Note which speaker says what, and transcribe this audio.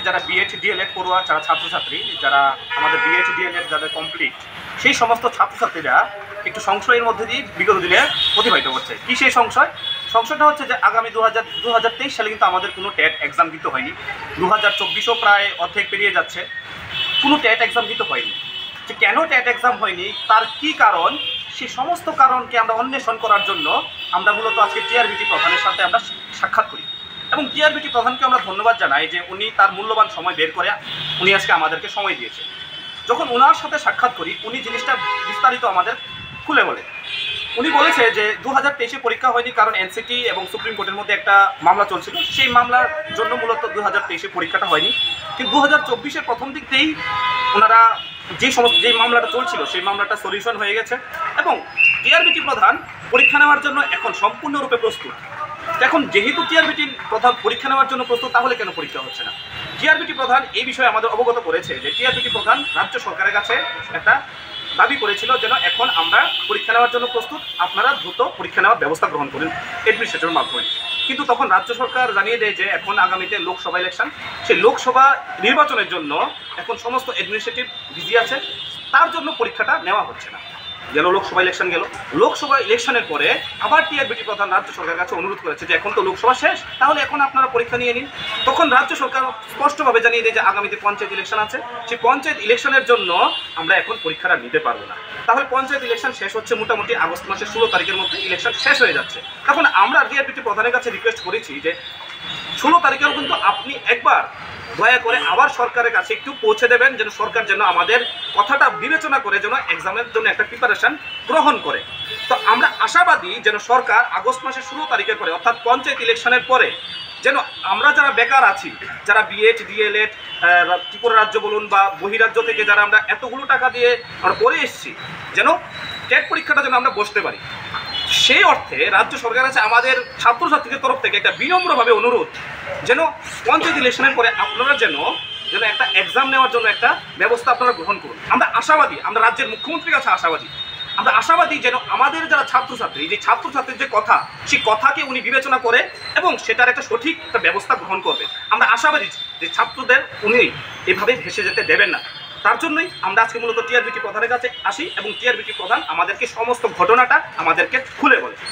Speaker 1: যারা B Ed D.El.Ed পড়ুয়া যারা ছাত্রছাত্রী, যারা আমাদের বিএড ডিএলএড যাদের কমপ্লিট, সেই সমস্ত ছাত্রছাত্রীরা একটু সংশয়ের মধ্যে দিয়ে বিগত দিনে অতিবাহিত করছে। কি সেই সংশয়টা হচ্ছে যে আগামী 2023 সালে কিন্তু আমাদের কোনো টেট এক্সাম কিন্তু হয়নি। 2024ও প্রায় অর্ধেক পেরিয়ে যাচ্ছে, কোনো টেট এক্সাম কিন্তু হয়নি। যে কেন টেট এক্সাম হয়নি, তার কি কারণ, সেই সমস্ত কারণকে আমরা অন্বেষণ করার জন্য আমরা মূলত আজকে টিআরবিটি প্রধানের সাথে আমরা সাক্ষাৎ করি। এবং টিআরবিটি প্রধানকে আমরা ধন্যবাদ জানাই যে উনি তার মূল্যবান সময় বের করে উনি আজকে আমাদেরকে সময় দিয়েছে। যখন ওনার সাথে সাক্ষাৎ করি, উনি জিনিসটা বিস্তারিত আমাদের খুলে বলে। উনি বলেছে যে 2023-এ পরীক্ষা হয়নি কারণ এনসিটি এবং সুপ্রিম কোর্টের মধ্যে একটা মামলা চলছিল, সেই মামলার জন্য মূলত 2023-এ পরীক্ষাটা হয়নি। কিন্তু 2024-এর প্রথম দিক দিয়েই ওনারা যেই মামলাটা চলছিল সেই মামলাটা সলিউশন হয়ে গেছে এবং টিআরবিটি প্রধান পরীক্ষা নেওয়ার জন্য এখন সম্পূর্ণরূপে প্রস্তুত। এখন যেহেতু টিআরবিটি প্রধান পরীক্ষা নেওয়ার জন্য প্রস্তুত, তাহলে কেন পরীক্ষা হচ্ছে না? টিআরবিটি প্রধান এই বিষয়ে আমাদের অবগত করেছে যে টিআরবিটি প্রধান রাজ্য সরকারের কাছে একটা দাবি করেছিল যেন এখন আমরা পরীক্ষা নেওয়ার জন্য প্রস্তুত, আপনারা দ্রুত পরীক্ষা নেওয়ার ব্যবস্থা গ্রহণ করুন অ্যাডমিনিস্ট্রেটরের মাধ্যমে। কিন্তু তখন রাজ্য সরকার জানিয়ে দেয় যে এখন আগামীতে লোকসভা ইলেকশন, সেই লোকসভা নির্বাচনের জন্য এখন সমস্ত অ্যাডমিনিস্ট্রেটিভ বিজি আছে, তার জন্য পরীক্ষাটা নেওয়া হচ্ছে না। গেল লোকসভা ইলেকশন গেল, লোকসভা ইলেকশনের পরে আবার টিআরবিটি প্রধান রাজ্য সরকারের কাছে অনুরোধ করেছে যে এখন তো লোকসভা শেষ, তাহলে এখন আপনারা পরীক্ষা নিয়ে নিন। তখন রাজ্য সরকার স্পষ্টভাবে জানিয়ে দেয় যে আগামীতে পঞ্চায়েত ইলেকশন আছে, সেই পঞ্চায়েত ইলেকশনের জন্য আমরা এখন পরীক্ষাটা নিতে পারবো না। তাহলে পঞ্চায়েত ইলেকশন শেষ হচ্ছে মোটামুটি আগস্ট মাসের 16 তারিখের মধ্যে ইলেকশন শেষ হয়ে যাচ্ছে। তখন আমরা টিআরবিটি প্রধানের কাছে রিকোয়েস্ট করেছি যে 16 তারিখেও কিন্তু আপনি একবার দয়া করে আবার সরকারের কাছে একটু পৌঁছে দেবেন, যেন সরকার যেন আমাদের কথাটা বিবেচনা করে যেন এক্সামের জন্য একটা প্রিপারেশন গ্রহণ করে। তো আমরা আশাবাদী যেন সরকার আগস্ট মাসের 16 তারিখের পরে অর্থাৎ পঞ্চায়েত ইলেকশনের পরে যেন আমরা যারা বেকার আছি, যারা বিএড ডিএলএড ত্রিপুরা রাজ্য বলুন বা বহিরাজ্য থেকে যারা আমরা এতগুলো টাকা দিয়ে আমরা পড়ে এসেছি, যেন টেট পরীক্ষাটা যেন আমরা বসতে পারি। সেই অর্থে রাজ্য সরকার আছে আমাদের ছাত্রছাত্রীদের তরফ থেকে একটা বিনম্রভাবে অনুরোধ যেন পঞ্চায়েত ইলেকশনের পরে আপনারা যেন একটা এক্সাম নেওয়ার জন্য একটা ব্যবস্থা আপনারা গ্রহণ করুন। আমরা আশাবাদী, আমরা রাজ্যের মুখ্যমন্ত্রীর কাছে আশাবাদী, আমরা আশাবাদী যেন আমাদের যারা ছাত্রছাত্রী, যে ছাত্রছাত্রীর যে কথা, সেই কথাকে উনি বিবেচনা করে এবং সেটার একটা সঠিক একটা ব্যবস্থা গ্রহণ করবে। আমরা আশাবাদী যে ছাত্রদের উনি এভাবে ভেসে যেতে দেবেন না। তার জন্যই আমরা আজকে মূলত টিআরবিটি প্রধানের কাছে আসি এবং টিআরবিটি প্রধান আমাদেরকে সমস্ত ঘটনাটা আমাদেরকে খুলে বলে।